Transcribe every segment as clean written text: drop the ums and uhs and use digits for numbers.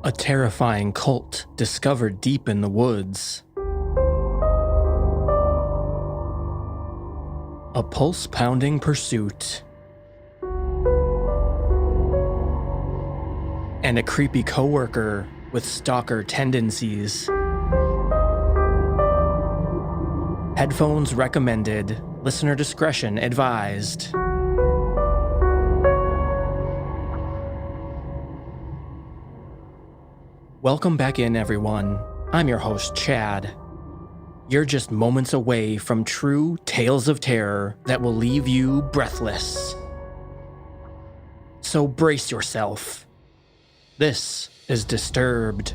A terrifying cult discovered deep in the woods. A pulse-pounding pursuit. And a creepy coworker with stalker tendencies. Headphones recommended. Listener discretion advised. Welcome back in, everyone. I'm your host, Chad. You're just moments away from true tales of terror that will leave you breathless. So brace yourself. This is Disturbed.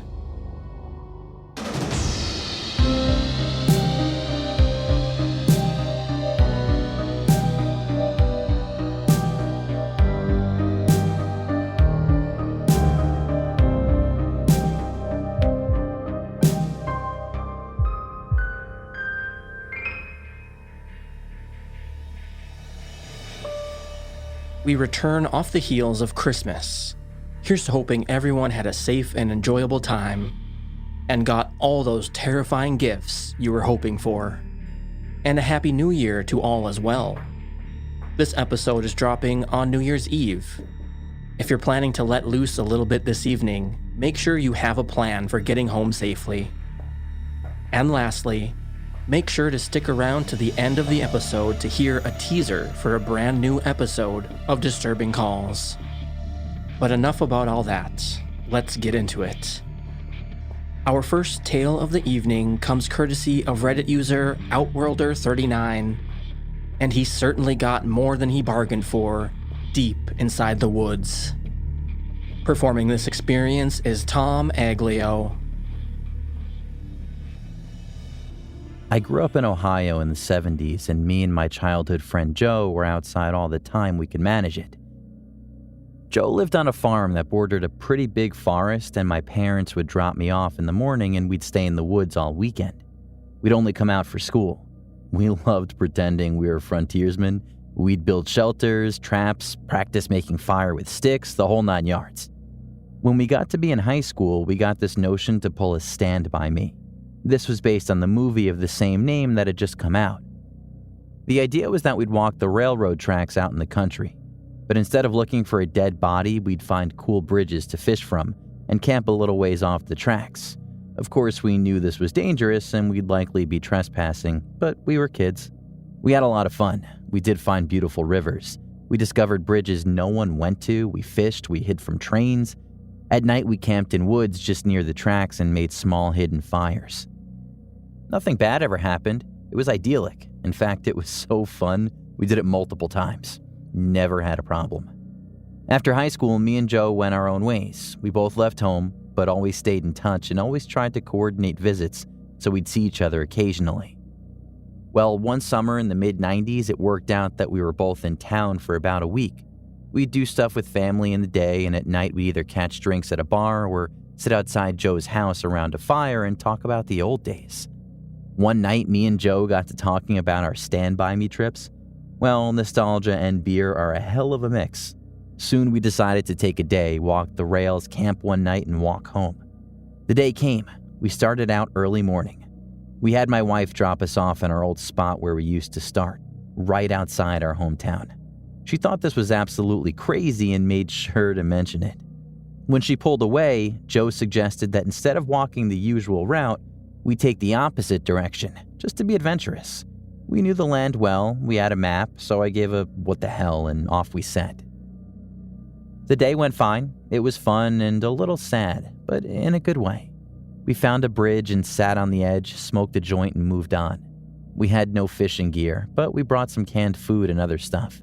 We return off the heels of Christmas. Here's to hoping everyone had a safe and enjoyable time and got all those terrifying gifts you were hoping for. And a Happy New Year to all as well. This episode is dropping on New Year's Eve. If you're planning to let loose a little bit this evening, make sure you have a plan for getting home safely. And lastly, make sure to stick around to the end of the episode to hear a teaser for a brand new episode of Disturbing Calls. But enough about all that, let's get into it. Our first tale of the evening comes courtesy of Reddit user Outworlder39, and he certainly got more than he bargained for deep inside the woods. Performing this experience is Tom Aglio. I grew up in Ohio in the 70s, and me and my childhood friend Joe were outside all the time we could manage it. Joe lived on a farm that bordered a pretty big forest, and my parents would drop me off in the morning and we'd stay in the woods all weekend. We'd only come out for school. We loved pretending we were frontiersmen. We'd build shelters, traps, practice making fire with sticks, the whole 9 yards. When we got to be in high school, we got this notion to pull a Stand By Me. This was based on the movie of the same name that had just come out. The idea was that we'd walk the railroad tracks out in the country, but instead of looking for a dead body, we'd find cool bridges to fish from and camp a little ways off the tracks. Of course, we knew this was dangerous and we'd likely be trespassing, but we were kids. We had a lot of fun. We did find beautiful rivers. We discovered bridges no one went to. We fished. We hid from trains. At night, we camped in woods just near the tracks and made small hidden fires. Nothing bad ever happened. It was idyllic. In fact, it was so fun, we did it multiple times. Never had a problem. After high school, me and Joe went our own ways. We both left home, but always stayed in touch and always tried to coordinate visits so we'd see each other occasionally. Well, one summer in the mid-90s, it worked out that we were both in town for about a week. We'd do stuff with family in the day, and at night we'd either catch drinks at a bar or sit outside Joe's house around a fire and talk about the old days. One night, me and Joe got to talking about our Stand By Me trips. Well, nostalgia and beer are a hell of a mix. Soon we decided to take a day, walk the rails, camp one night, and walk home. The day came. We started out early morning. We had my wife drop us off in our old spot where we used to start, right outside our hometown. She thought this was absolutely crazy and made sure to mention it. When she pulled away, Joe suggested that instead of walking the usual route, we take the opposite direction, just to be adventurous. We knew the land well, we had a map, so I gave a what the hell and off we set. The day went fine. It was fun and a little sad, but in a good way. We found a bridge and sat on the edge, smoked a joint and moved on. We had no fishing gear, but we brought some canned food and other stuff.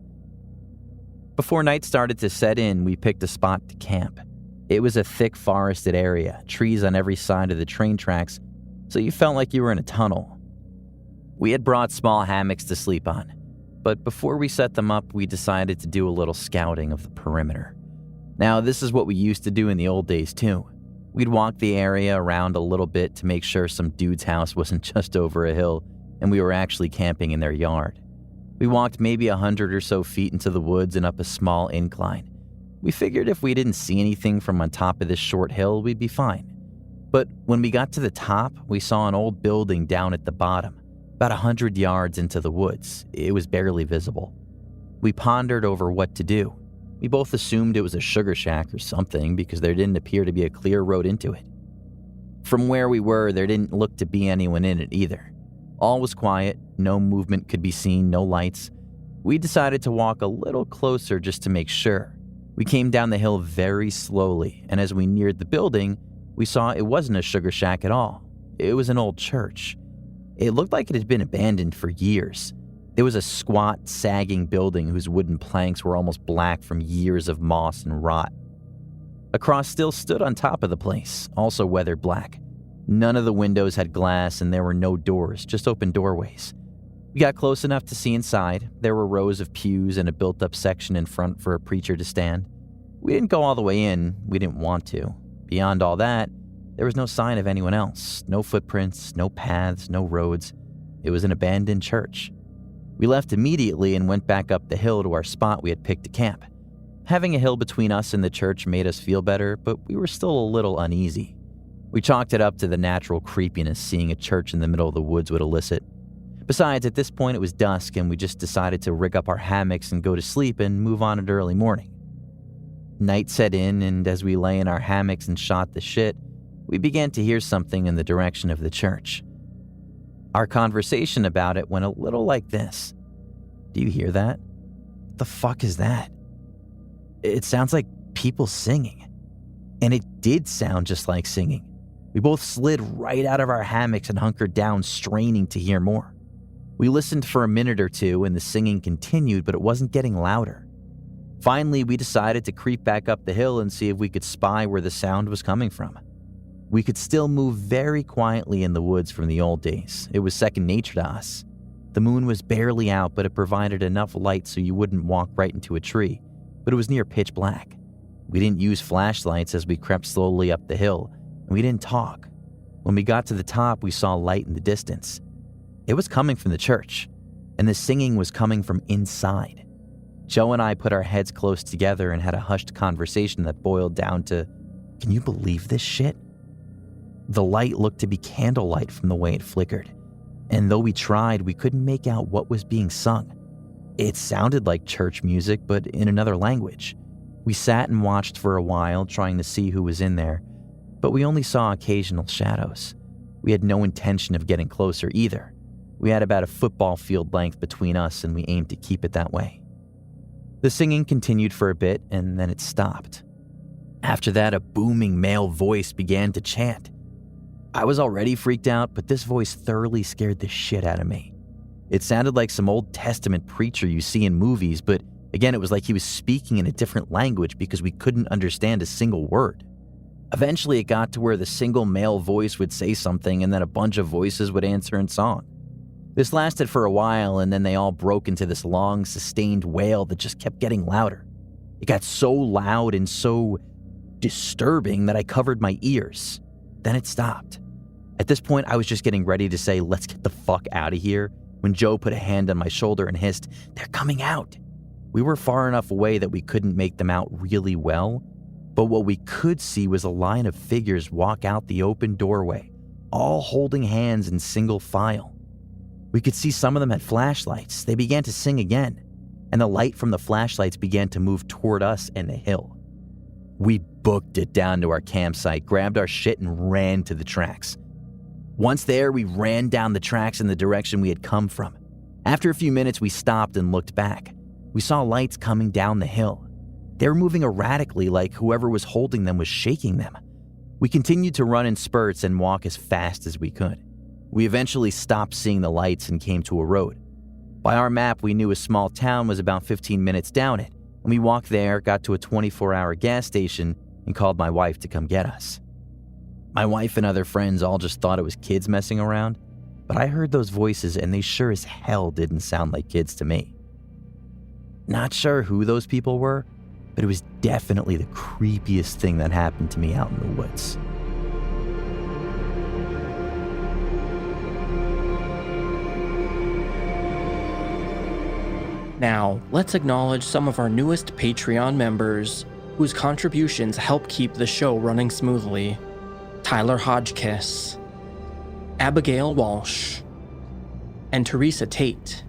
Before night started to set in, we picked a spot to camp. It was a thick forested area, trees on every side of the train tracks, so you felt like you were in a tunnel. We had brought small hammocks to sleep on, but before we set them up, we decided to do a little scouting of the perimeter. Now, this is what we used to do in the old days too. We'd walk the area around a little bit to make sure some dude's house wasn't just over a hill and we were actually camping in their yard. We walked maybe 100 or so feet into the woods and up a small incline. We figured if we didn't see anything from on top of this short hill, we'd be fine. But when we got to the top, we saw an old building down at the bottom, about 100 yards into the woods. It was barely visible. We pondered over what to do. We both assumed it was a sugar shack or something because there didn't appear to be a clear road into it. From where we were, there didn't look to be anyone in it either. All was quiet, no movement could be seen, no lights. We decided to walk a little closer just to make sure. We came down the hill very slowly, and as we neared the building, we saw it wasn't a sugar shack at all. It was an old church. It looked like it had been abandoned for years. There was a squat, sagging building whose wooden planks were almost black from years of moss and rot. A cross still stood on top of the place, also weathered black. None of the windows had glass and there were no doors, just open doorways. We got close enough to see inside. There were rows of pews and a built-up section in front for a preacher to stand. We didn't go all the way in. We didn't want to. Beyond all that, there was no sign of anyone else. No footprints, no paths, no roads. It was an abandoned church. We left immediately and went back up the hill to our spot we had picked to camp. Having a hill between us and the church made us feel better, but we were still a little uneasy. We chalked it up to the natural creepiness seeing a church in the middle of the woods would elicit. Besides, at this point it was dusk and we just decided to rig up our hammocks and go to sleep and move on into early morning. Night set in, and as we lay in our hammocks and shot the shit, we began to hear something in the direction of the church. Our conversation about it went a little like this. Do you hear that? What the fuck is that? It sounds like people singing. And it did sound just like singing. We both slid right out of our hammocks and hunkered down, straining to hear more. We listened for a minute or two and the singing continued, but it wasn't getting louder. Finally, we decided to creep back up the hill and see if we could spy where the sound was coming from. We could still move very quietly in the woods from the old days. It was second nature to us. The moon was barely out, but it provided enough light so you wouldn't walk right into a tree, but it was near pitch black. We didn't use flashlights as we crept slowly up the hill, and we didn't talk. When we got to the top, we saw light in the distance. It was coming from the church, and the singing was coming from inside. Joe and I put our heads close together and had a hushed conversation that boiled down to, "Can you believe this shit?" The light looked to be candlelight from the way it flickered, and though we tried, we couldn't make out what was being sung. It sounded like church music, but in another language. We sat and watched for a while, trying to see who was in there, but we only saw occasional shadows. We had no intention of getting closer either. We had about a football field length between us, and we aimed to keep it that way. The singing continued for a bit, and then it stopped. After that, a booming male voice began to chant. I was already freaked out, but this voice thoroughly scared the shit out of me. It sounded like some Old Testament preacher you see in movies, but again, it was like he was speaking in a different language because we couldn't understand a single word. Eventually, it got to where the single male voice would say something and then a bunch of voices would answer in song. This lasted for a while, and then they all broke into this long, sustained wail that just kept getting louder. It got so loud and so disturbing that I covered my ears. Then it stopped. At this point, I was just getting ready to say, "Let's get the fuck out of here," when Joe put a hand on my shoulder and hissed, "They're coming out." We were far enough away that we couldn't make them out really well, but what we could see was a line of figures walk out the open doorway, all holding hands in single file. We could see some of them had flashlights. They began to sing again, and the light from the flashlights began to move toward us and the hill. We booked it down to our campsite, grabbed our shit, and ran to the tracks. Once there, we ran down the tracks in the direction we had come from. After a few minutes, we stopped and looked back. We saw lights coming down the hill. They were moving erratically, like whoever was holding them was shaking them. We continued to run in spurts and walk as fast as we could. We eventually stopped seeing the lights and came to a road. By our map, we knew a small town was about 15 minutes down it, and we walked there, got to a 24-hour gas station, and called my wife to come get us. My wife and other friends all just thought it was kids messing around, but I heard those voices and they sure as hell didn't sound like kids to me. Not sure who those people were, but it was definitely the creepiest thing that happened to me out in the woods. Now, let's acknowledge some of our newest Patreon members whose contributions help keep the show running smoothly: Tyler Hodgkiss, Abigail Walsh, and Teresa Tate.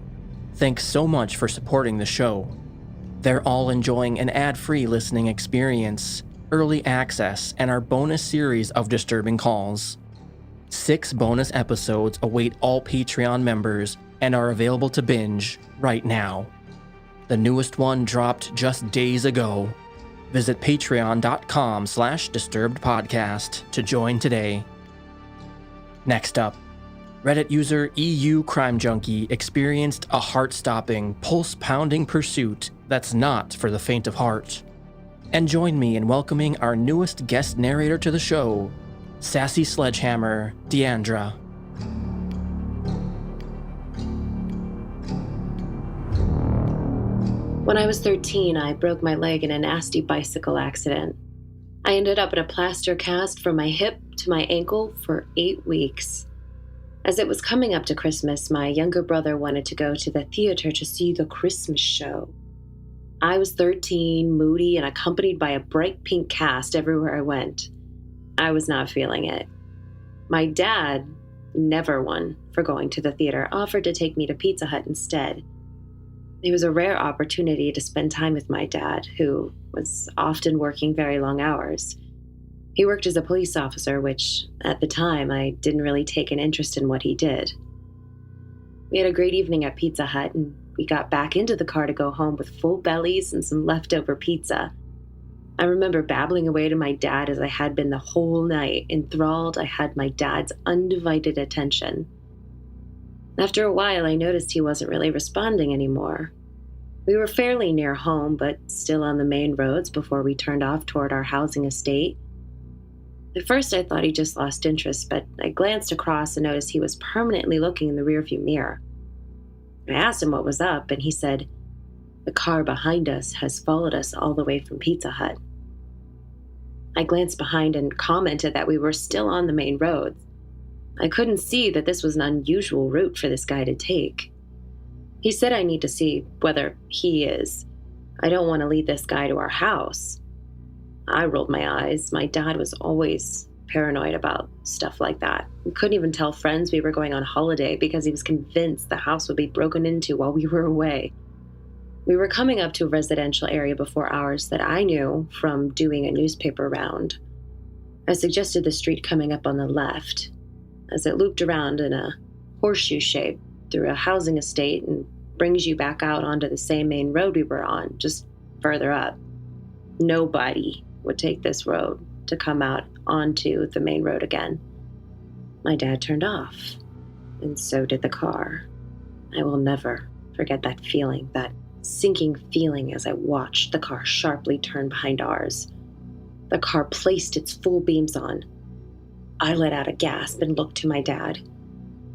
Thanks so much for supporting the show. They're all enjoying an ad-free listening experience, early access, and our bonus series of Disturbing Calls. 6 bonus episodes await all Patreon members and are available to binge right now. The newest one dropped just days ago. Visit patreon.com/disturbedpodcast to join today. Next up, Reddit user EU Crime Junkie experienced a heart-stopping, pulse-pounding pursuit that's not for the faint of heart. And join me in welcoming our newest guest narrator to the show, Sassy Sledgehammer, Diandra. When I was 13, I broke my leg in a nasty bicycle accident. I ended up in a plaster cast from my hip to my ankle for 8 weeks. As it was coming up to Christmas, my younger brother wanted to go to the theater to see the Christmas show. I was 13, moody, and accompanied by a bright pink cast everywhere I went. I was not feeling it. My dad, never one for going to the theater, offered to take me to Pizza Hut instead. It was a rare opportunity to spend time with my dad, who was often working very long hours. He worked as a police officer, which, at the time, I didn't really take an interest in what he did. We had a great evening at Pizza Hut, and we got back into the car to go home with full bellies and some leftover pizza. I remember babbling away to my dad as I had been the whole night. Enthralled, I had my dad's undivided attention. After a while, I noticed he wasn't really responding anymore. We were fairly near home, but still on the main roads before we turned off toward our housing estate. At first, I thought he just lost interest, but I glanced across and noticed he was permanently looking in the rearview mirror. I asked him what was up, and he said, "The car behind us has followed us all the way from Pizza Hut." I glanced behind and commented that we were still on the main roads. I couldn't see that this was an unusual route for this guy to take. He said I need to see whether he is. I don't want to lead this guy to our house. I rolled my eyes. My dad was always paranoid about stuff like that. We couldn't even tell friends we were going on holiday because he was convinced the house would be broken into while we were away. We were coming up to a residential area before ours that I knew from doing a newspaper round. I suggested the street coming up on the left, as it looped around in a horseshoe shape through a housing estate and brings you back out onto the same main road we were on, just further up. Nobody would take this road to come out onto the main road again. My dad turned off, and so did the car. I will never forget that feeling, that sinking feeling as I watched the car sharply turn behind ours. The car placed its full beams on. I let out a gasp and looked to my dad.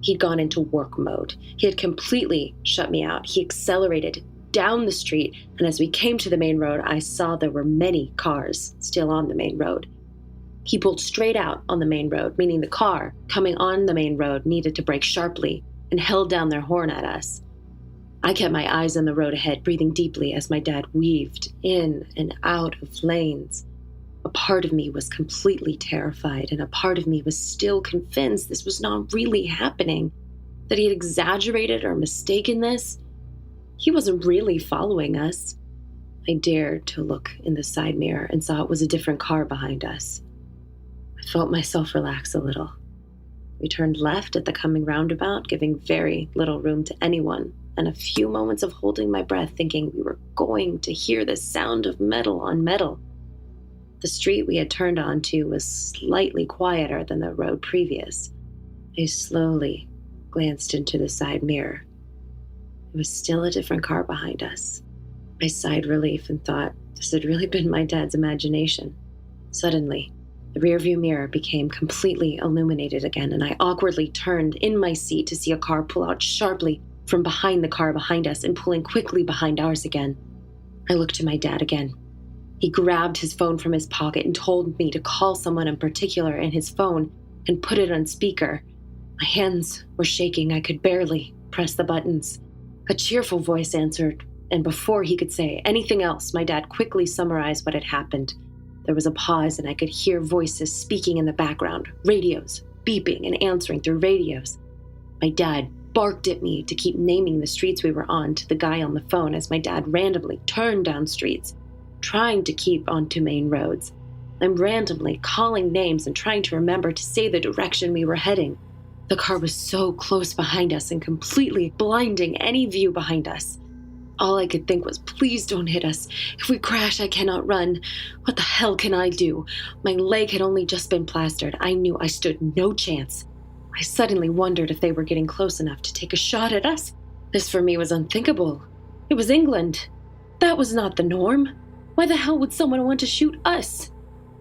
He'd gone into work mode. He had completely shut me out. He accelerated down the street, and as we came to the main road, I saw there were many cars still on the main road. He pulled straight out on the main road, meaning the car coming on the main road needed to brake sharply and held down their horn at us. I kept my eyes on the road ahead, breathing deeply as my dad weaved in and out of lanes. A part of me was completely terrified, and a part of me was still convinced this was not really happening, that he had exaggerated or mistaken this. He wasn't really following us. I dared to look in the side mirror and saw it was a different car behind us. I felt myself relax a little. We turned left at the coming roundabout, giving very little room to anyone, and a few moments of holding my breath, thinking we were going to hear the sound of metal on metal. The street we had turned onto was slightly quieter than the road previous. I slowly glanced into the side mirror. It was still a different car behind us. I sighed relief and thought this had really been my dad's imagination. Suddenly, the rearview mirror became completely illuminated again, and I awkwardly turned in my seat to see a car pull out sharply from behind the car behind us and pulling quickly behind ours again. I looked to my dad again. He grabbed his phone from his pocket and told me to call someone in particular in his phone and put it on speaker. My hands were shaking. I could barely press the buttons. A cheerful voice answered, And before he could say anything else, my dad quickly summarized what had happened. There was a pause, and I could hear voices speaking in the background, radios, beeping and answering through radios. My dad barked at me to keep naming the streets we were on to the guy on the phone as my dad randomly turned down streets, trying to keep onto main roads. I'm randomly calling names and trying to remember to say the direction we were heading. The car was so close behind us and completely blinding any view behind us. All I could think was, please don't hit us. If we crash, I cannot run. What the hell can I do? My leg had only just been plastered. I knew I stood no chance. I suddenly wondered if they were getting close enough to take a shot at us. This for me was unthinkable. It was England. That was not the norm. Why the hell would someone want to shoot us?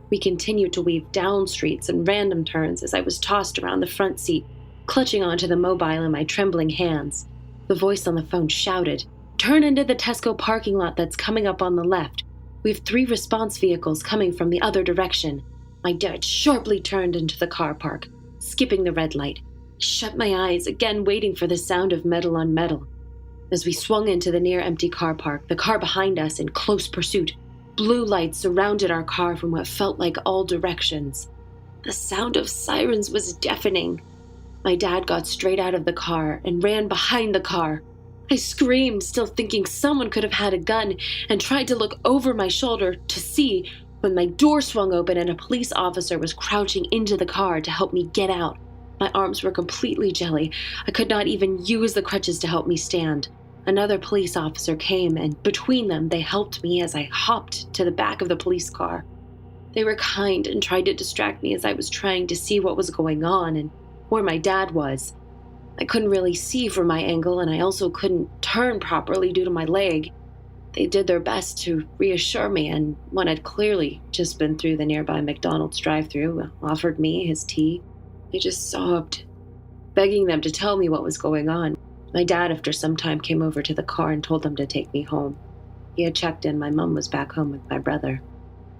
We continued to weave down streets and random turns as I was tossed around the front seat, clutching onto the mobile in my trembling hands. The voice on the phone shouted, "Turn into the Tesco parking lot that's coming up on the left. We have 3 response vehicles coming from the other direction." My dad sharply turned into the car park, skipping the red light. I shut my eyes, again waiting for the sound of metal on metal. As we swung into the near-empty car park, the car behind us in close pursuit, blue lights surrounded our car from what felt like all directions. The sound of sirens was deafening. My dad got straight out of the car and ran behind the car. I screamed, still thinking someone could have had a gun, and tried to look over my shoulder to see when my door swung open and a police officer was crouching into the car to help me get out. My arms were completely jelly. I could not even use the crutches to help me stand. Another police officer came, and between them, they helped me as I hopped to the back of the police car. They were kind and tried to distract me as I was trying to see what was going on and where my dad was. I couldn't really see from my angle, and I also couldn't turn properly due to my leg. They did their best to reassure me, and one had clearly just been through the nearby McDonald's drive-thru, offered me his tea. I just sobbed, begging them to tell me what was going on. My dad, after some time, came over to the car and told them to take me home. He had checked in. My mom was back home with my brother.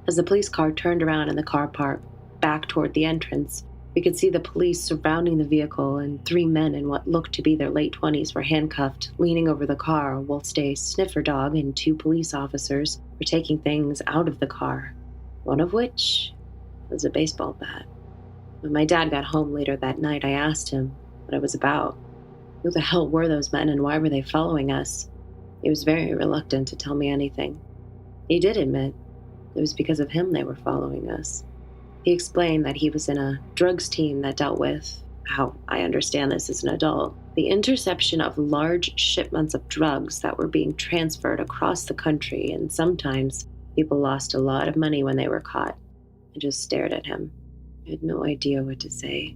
As the police car turned around in the car park, back toward the entrance, we could see the police surrounding the vehicle, and 3 men in what looked to be their late 20s were handcuffed, leaning over the car, whilst a sniffer dog and 2 police officers were taking things out of the car, one of which was a baseball bat. When my dad got home later that night, I asked him what it was about. Who the hell were those men and why were they following us? He was very reluctant to tell me anything. He did admit it was because of him they were following us. He explained that he was in a drugs team that dealt with, how I understand this as an adult, the interception of large shipments of drugs that were being transferred across the country, and sometimes people lost a lot of money when they were caught. I just stared at him. I had no idea what to say.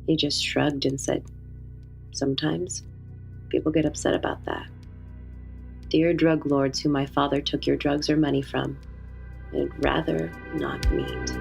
He just shrugged and said, "Sometimes people get upset about that. Dear drug lords who my father took your drugs or money from, I'd rather not meet."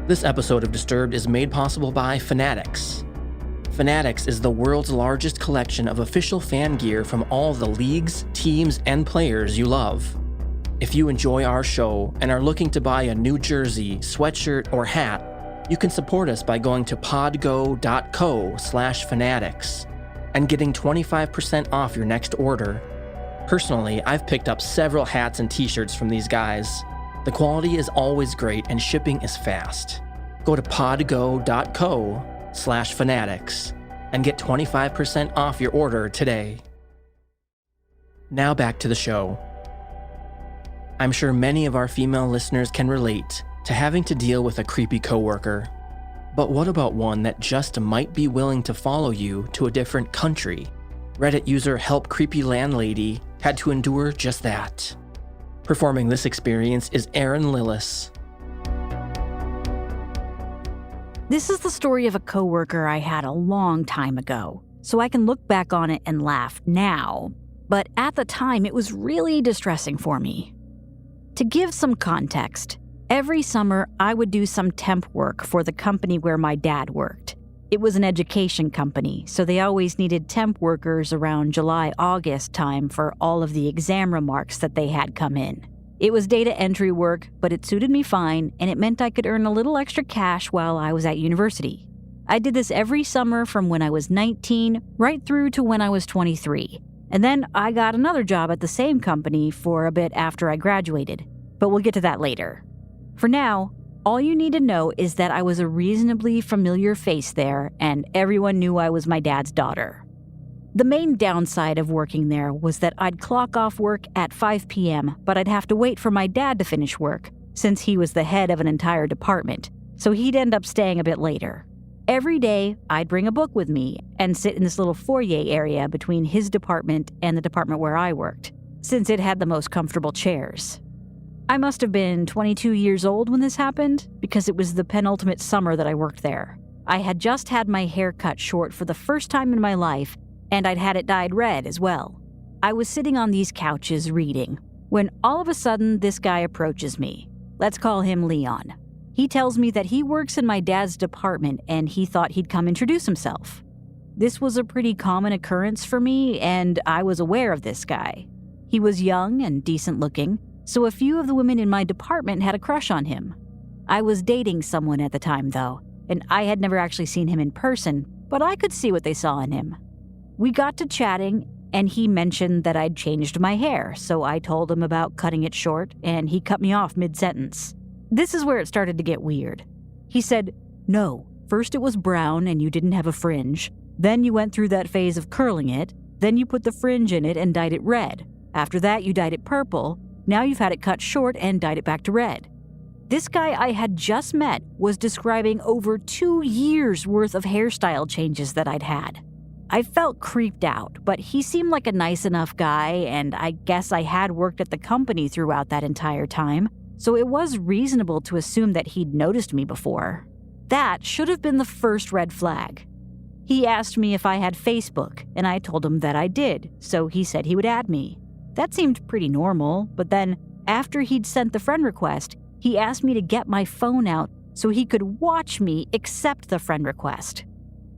This episode of Disturbed is made possible by Fanatics. Fanatics is the world's largest collection of official fan gear from all the leagues, teams, and players you love. If you enjoy our show and are looking to buy a new jersey, sweatshirt, or hat, you can support us by going to podgo.co/fanatics and getting 25% off your next order. Personally, I've picked up several hats and t-shirts from these guys. The quality is always great and shipping is fast. Go to podgo.co/fanatics and get 25% off your order today. Now back to the show. I'm sure many of our female listeners can relate to having to deal with a creepy coworker. But what about one that just might be willing to follow you to a different country? Reddit user helpcreepylandlady had to endure just that. Performing this experience is Erin Lillis. This is the story of a coworker I had a long time ago, so I can look back on it and laugh now, but at the time it was really distressing for me. To give some context, every summer I would do some temp work for the company where my dad worked. It was an education company, so they always needed temp workers around July-August time for all of the exam remarks that they had come in. It was data entry work, but it suited me fine, and it meant I could earn a little extra cash while I was at university. I did this every summer from when I was 19 right through to when I was 23. And then I got another job at the same company for a bit after I graduated, but we'll get to that later. For now, all you need to know is that I was a reasonably familiar face there, and everyone knew I was my dad's daughter. The main downside of working there was that I'd clock off work at 5 p.m., but I'd have to wait for my dad to finish work, since he was the head of an entire department, so he'd end up staying a bit later. Every day, I'd bring a book with me and sit in this little foyer area between his department and the department where I worked, since it had the most comfortable chairs. I must have been 22 years old when this happened, because it was the penultimate summer that I worked there. I had just had my hair cut short for the first time in my life, and I'd had it dyed red as well. I was sitting on these couches reading, when all of a sudden this guy approaches me. Let's call him Leon. He tells me that he works in my dad's department and he thought he'd come introduce himself. This was a pretty common occurrence for me, and I was aware of this guy. He was young and decent looking, so a few of the women in my department had a crush on him. I was dating someone at the time, though, and I had never actually seen him in person, but I could see what they saw in him. We got to chatting, and he mentioned that I'd changed my hair, so I told him about cutting it short, and he cut me off mid-sentence. This is where it started to get weird. He said, "No, first it was brown and you didn't have a fringe. Then you went through that phase of curling it. Then you put the fringe in it and dyed it red. After that, you dyed it purple. Now you've had it cut short and dyed it back to red." This guy I had just met was describing over 2 years worth of hairstyle changes that I'd had. I felt creeped out, but he seemed like a nice enough guy, and I guess I had worked at the company throughout that entire time, so it was reasonable to assume that he'd noticed me before. That should have been the first red flag. He asked me if I had Facebook, and I told him that I did, so he said he would add me. That seemed pretty normal, but then, after he'd sent the friend request, he asked me to get my phone out so he could watch me accept the friend request.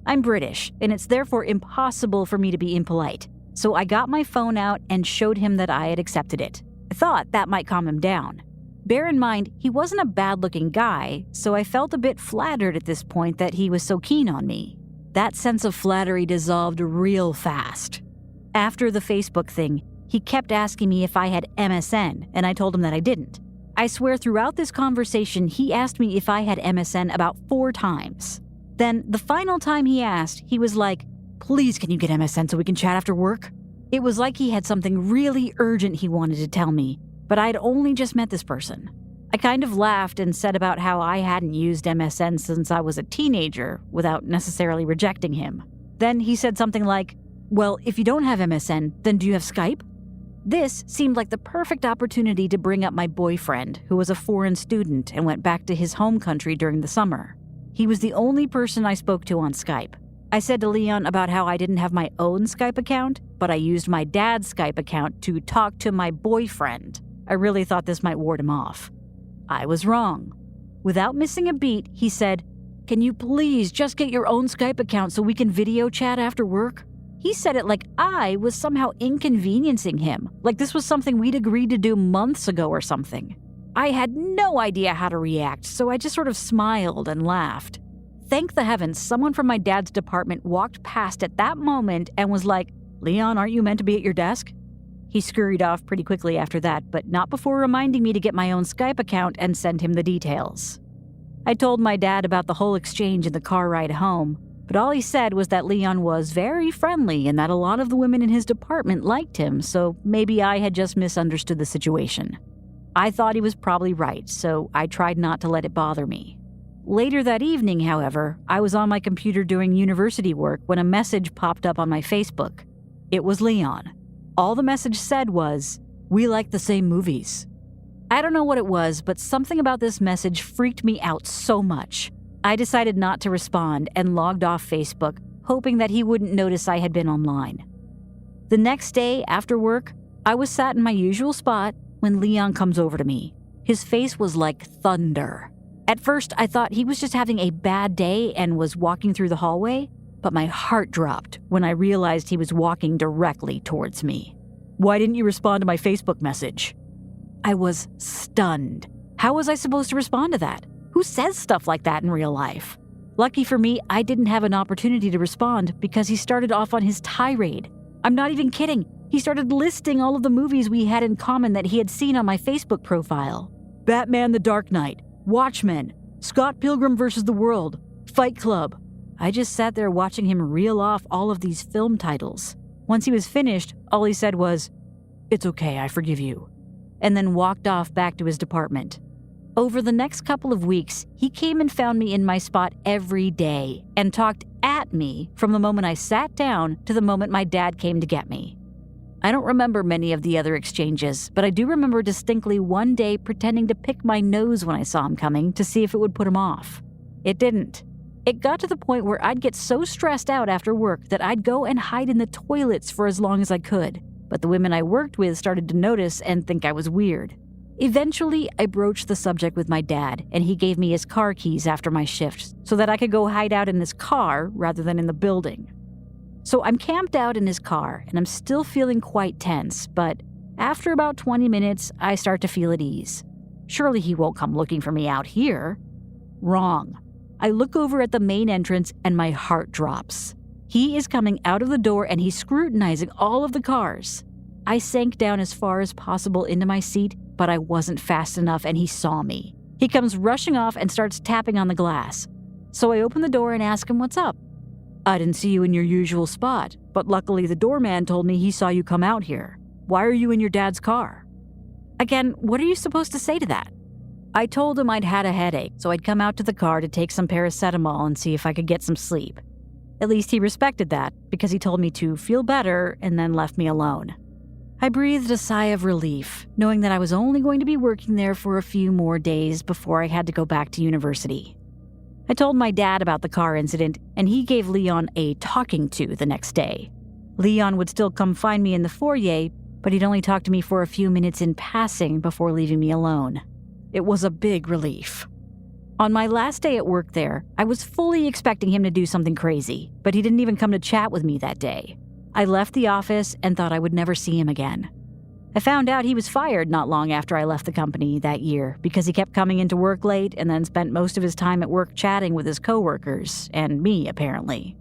I'm British, and it's therefore impossible for me to be impolite, so I got my phone out and showed him that I had accepted it. I thought that might calm him down. Bear in mind, he wasn't a bad-looking guy, so I felt a bit flattered at this point that he was so keen on me. That sense of flattery dissolved real fast. After the Facebook thing, he kept asking me if I had MSN, and I told him that I didn't. I swear throughout this conversation, he asked me if I had MSN about 4 times. Then, the final time he asked, he was like, "Please, can you get MSN so we can chat after work?" It was like he had something really urgent he wanted to tell me, but I'd only just met this person. I kind of laughed and said about how I hadn't used MSN since I was a teenager, without necessarily rejecting him. Then he said something like, "Well, if you don't have MSN, then do you have Skype?" This seemed like the perfect opportunity to bring up my boyfriend, who was a foreign student and went back to his home country during the summer. He was the only person I spoke to on Skype. I said to Leon about how I didn't have my own Skype account, but I used my dad's Skype account to talk to my boyfriend. I really thought this might ward him off. I was wrong. Without missing a beat, he said, "Can you please just get your own Skype account so we can video chat after work?" He said it like I was somehow inconveniencing him, like this was something we'd agreed to do months ago or something. I had no idea how to react, so I just sort of smiled and laughed. Thank the heavens, someone from my dad's department walked past at that moment and was like, "Leon, aren't you meant to be at your desk?" He scurried off pretty quickly after that, but not before reminding me to get my own Skype account and send him the details. I told my dad about the whole exchange in the car ride home, but all he said was that Leon was very friendly and that a lot of the women in his department liked him, so maybe I had just misunderstood the situation. I thought he was probably right, so I tried not to let it bother me. Later that evening, however, I was on my computer doing university work when a message popped up on my Facebook. It was Leon. All the message said was, "We like the same movies." I don't know what it was, but something about this message freaked me out so much. I decided not to respond and logged off Facebook, hoping that he wouldn't notice I had been online. The next day, after work, I was sat in my usual spot when Leon comes over to me. His face was like thunder. At first, I thought he was just having a bad day and was walking through the hallway, but my heart dropped when I realized he was walking directly towards me. "Why didn't you respond to my Facebook message?" I was stunned. How was I supposed to respond to that? Who says stuff like that in real life? Lucky for me, I didn't have an opportunity to respond because he started off on his tirade. I'm not even kidding. He started listing all of the movies we had in common that he had seen on my Facebook profile. Batman the Dark Knight, Watchmen, Scott Pilgrim vs. the World, Fight Club. I just sat there watching him reel off all of these film titles. Once he was finished, all he said was, "It's okay, I forgive you," and then walked off back to his department. Over the next couple of weeks, he came and found me in my spot every day and talked at me from the moment I sat down to the moment my dad came to get me. I don't remember many of the other exchanges, but I do remember distinctly one day pretending to pick my nose when I saw him coming to see if it would put him off. It didn't. It got to the point where I'd get so stressed out after work that I'd go and hide in the toilets for as long as I could. But the women I worked with started to notice and think I was weird. Eventually, I broached the subject with my dad, and he gave me his car keys after my shift so that I could go hide out in his car rather than in the building. So I'm camped out in his car, and I'm still feeling quite tense, but after about 20 minutes, I start to feel at ease. Surely he won't come looking for me out here. Wrong. I look over at the main entrance, and my heart drops. He is coming out of the door, and he's scrutinizing all of the cars. I sank down as far as possible into my seat, but I wasn't fast enough, and he saw me. He comes rushing off and starts tapping on the glass. So I open the door and ask him what's up. "I didn't see you in your usual spot, but luckily the doorman told me he saw you come out here. Why are you in your dad's car?" Again, what are you supposed to say to that? I told him I'd had a headache, so I'd come out to the car to take some paracetamol and see if I could get some sleep. At least he respected that, because he told me to feel better and then left me alone. I breathed a sigh of relief, knowing that I was only going to be working there for a few more days before I had to go back to university. I told my dad about the car incident, and he gave Leon a talking to the next day. Leon would still come find me in the foyer, but he'd only talk to me for a few minutes in passing before leaving me alone. It was a big relief. On my last day at work there, I was fully expecting him to do something crazy, but he didn't even come to chat with me that day. I left the office and thought I would never see him again. I found out he was fired not long after I left the company that year because he kept coming into work late and then spent most of his time at work chatting with his coworkers, and me apparently.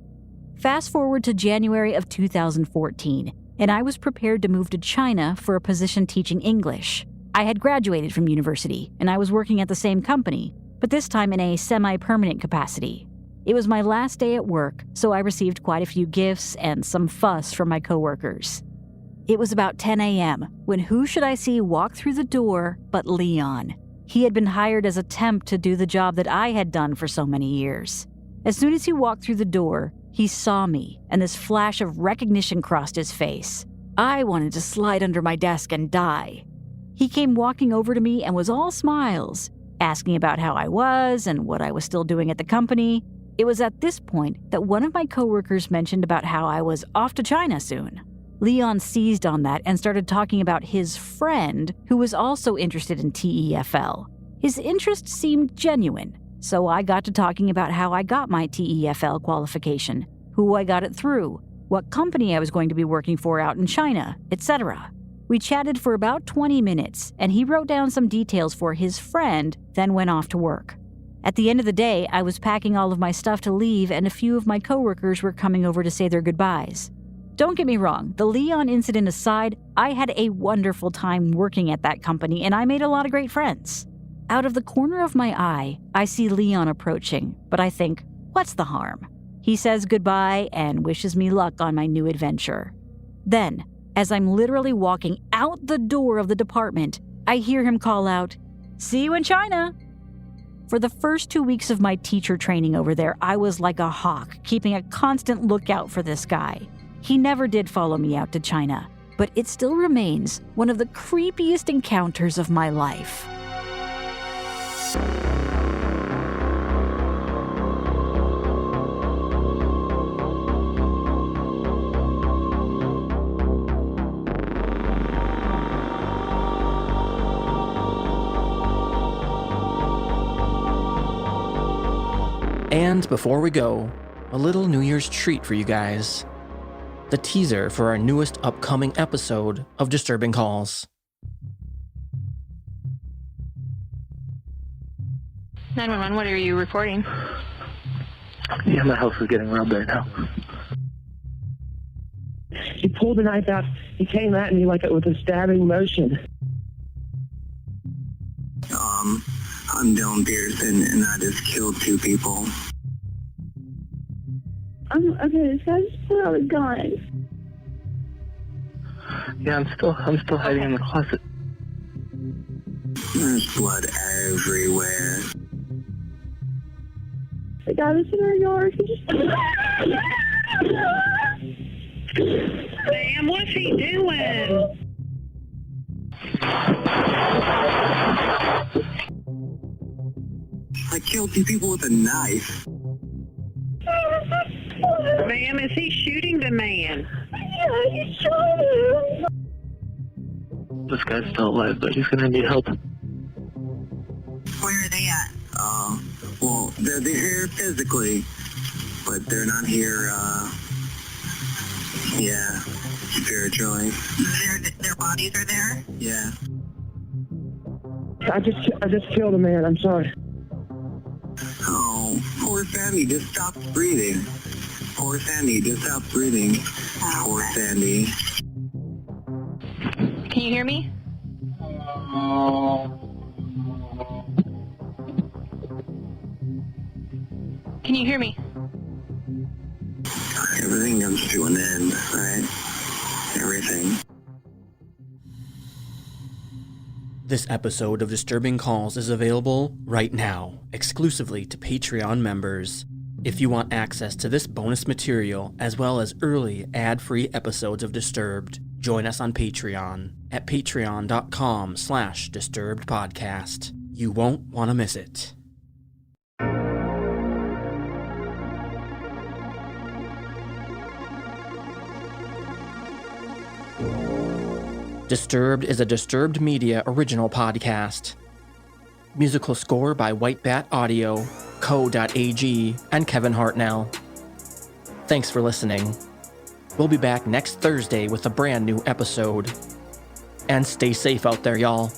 Fast forward to January of 2014, and I was prepared to move to China for a position teaching English. I had graduated from university, and I was working at the same company, but this time in a semi-permanent capacity. It was my last day at work, so I received quite a few gifts and some fuss from my coworkers. It was about 10 a.m. when who should I see walk through the door but Leon. He had been hired as a temp to do the job that I had done for so many years. As soon as he walked through the door, he saw me, and this flash of recognition crossed his face. I wanted to slide under my desk and die. He came walking over to me and was all smiles, asking about how I was and what I was still doing at the company. It was at this point that one of my coworkers mentioned about how I was off to China soon. Leon seized on that and started talking about his friend who was also interested in TEFL. His interest seemed genuine, so I got to talking about how I got my TEFL qualification, who I got it through, what company I was going to be working for out in China, etc. We chatted for about 20 minutes, and he wrote down some details for his friend, then went off to work. At the end of the day, I was packing all of my stuff to leave, and a few of my coworkers were coming over to say their goodbyes. Don't get me wrong, the Leon incident aside, I had a wonderful time working at that company, and I made a lot of great friends. Out of the corner of my eye, I see Leon approaching, but I think, what's the harm? He says goodbye and wishes me luck on my new adventure. Then, as I'm literally walking out the door of the department, I hear him call out, "See you in China!" For the first 2 weeks of my teacher training over there, I was like a hawk, keeping a constant lookout for this guy. He never did follow me out to China, but it still remains one of the creepiest encounters of my life. And before we go, a little New Year's treat for you guys. The teaser for our newest upcoming episode of Disturbing Calls. 911, what are you reporting? Yeah, my house is getting robbed right now. He pulled a knife out. He came at me like with a stabbing motion. I'm Dylan Pearson, and I just killed 2 people. Okay, this guy's put out a gun. Yeah, I'm still hiding in the closet. There's blood everywhere. The guy that's in our yard, he just... Sam, what's he doing? I killed 2 people with a knife. Ma'am, is he shooting the man? Yeah, he shot him. This guy's still alive, but he's gonna need help. Where are they at? Well, they're here physically, but they're not here, spiritually. Their bodies are there? Yeah. I just killed a man. I'm sorry. Oh, poor Sandy just stopped breathing. Poor Sandy just stopped breathing. Poor Sandy. Can you hear me? Can you hear me? Everything comes to an end, right? Everything. This episode of Disturbing Calls is available right now, exclusively to Patreon members. If you want access to this bonus material, as well as early ad-free episodes of Disturbed, join us on Patreon at patreon.com/disturbedpodcast. You won't want to miss it. Disturbed is a Disturbed Media original podcast. Musical score by White Bat Audio, CO.AG, and Kevin Hartnell. Thanks for listening. We'll be back next Thursday with a brand new episode. And stay safe out there, y'all.